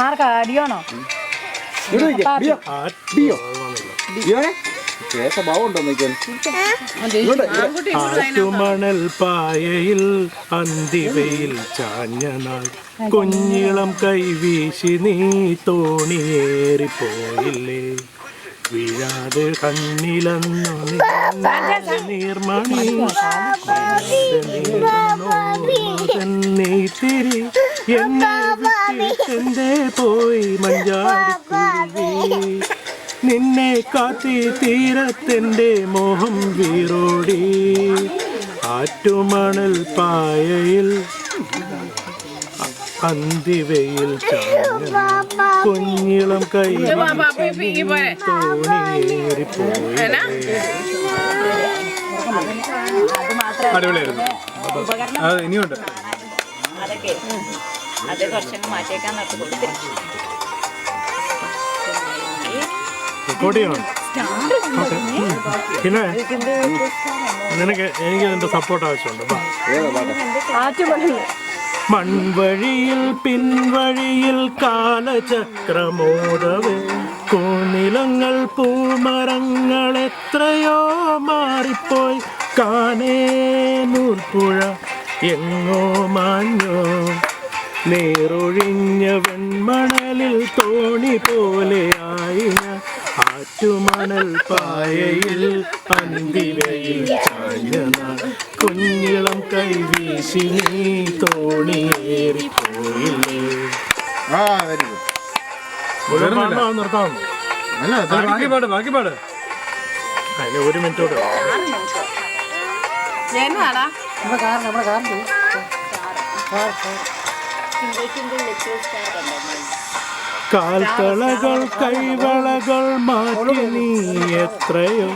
ആർക്കാ അടിയാണോ? ആറ്റുമണൽ പായയിൽ അന്തിവയിൽ ചാഞ്ഞ നാൾ കുഞ്ഞിളം കൈവീശി നീ തോണിയേറിപ്പോയില്ലേ. വീഴാതെ കണ്ണിലെന്നു നീർമണി തിരി എന്നെ വിട്ടിട്ടെന്തേ പോയി മഞ്ചാടിക്കുരുവി. നിന്നെ കാത്തി തീരത്തെൻ്റെ മോഹം വീറോടി. ആറ്റുമണൽ പായയിൽ അന്തിവയിൽ കുഞ്ഞിളം കൈ തോണിയേറിപ്പോയി. അടിപൊളിയായിരുന്നു. അത് ഇനിയുണ്ട്. റെക്കോർഡ് ചെയ്യണം. പിന്നെ എനിക്ക് അതിൻ്റെ സപ്പോർട്ട് ആവശ്യമുണ്ട്. മൺവഴിയിൽ പിൻവഴിയിൽ കാലചക്രമോദവേ കൂനിലങ്ങൾ പൂമരങ്ങൾ എത്രയോ മാറിപ്പോയി. കാനേ നൂൽപ്പുഴ എങ്ങോ മാഞ്ഞോ. നേരൊഴിഞ്ഞ വെൺമണലിൽ തോണി പോലെയായി ഞാൻ. ആറ്റുമണൽ പായയിൽ അന്തിവയിൽ ചാഞ്ഞ നാൾ കുഞ്ഞിളം കൈവീശി നീ തോണിയേറിപ്പോയില്ലേ. നിർത്താം. ബാക്കി പാട്. അതിന് 1 മിനിറ്റ് കൂടെ. കാൽത്തളകൾ കൈവളകൾ മാറ്റി നീ എത്രയോ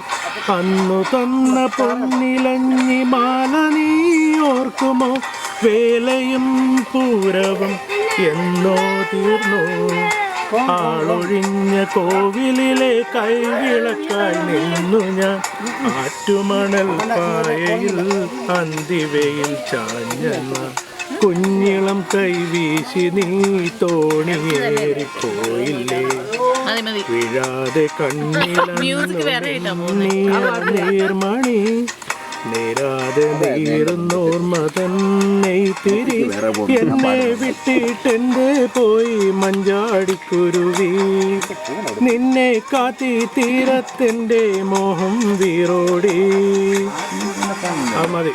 അന്നു തന്ന പൊന്നിലഞ്ഞി മാല നീ ഓർക്കുമോ. വേലയും പൂരവും എന്നോ തീർന്നു. ആളൊഴിഞ്ഞ കോവിലിലെ കൈവിളക്കായി നിന്നു ഞാൻ. ആറ്റുമണൽ പായയിൽ അന്തിവയിൽ ചാഞ്ഞ കുഞ്ഞിളം കൈവീശി നീ തോണിയേറിപ്പോയില്ലേ. വീഴാതെ കണ്ണിലെന്നു നീർമണി നേരാതെ നീറുന്നോർമ തന്നെ തിരി എന്നെ വിട്ടിട്ടെന്തേ പോയി മഞ്ചാടിക്കുരുവി. നിന്നെ കാത്തി തീരത്തെൻ്റെ മോഹം വീറോടി. മതി.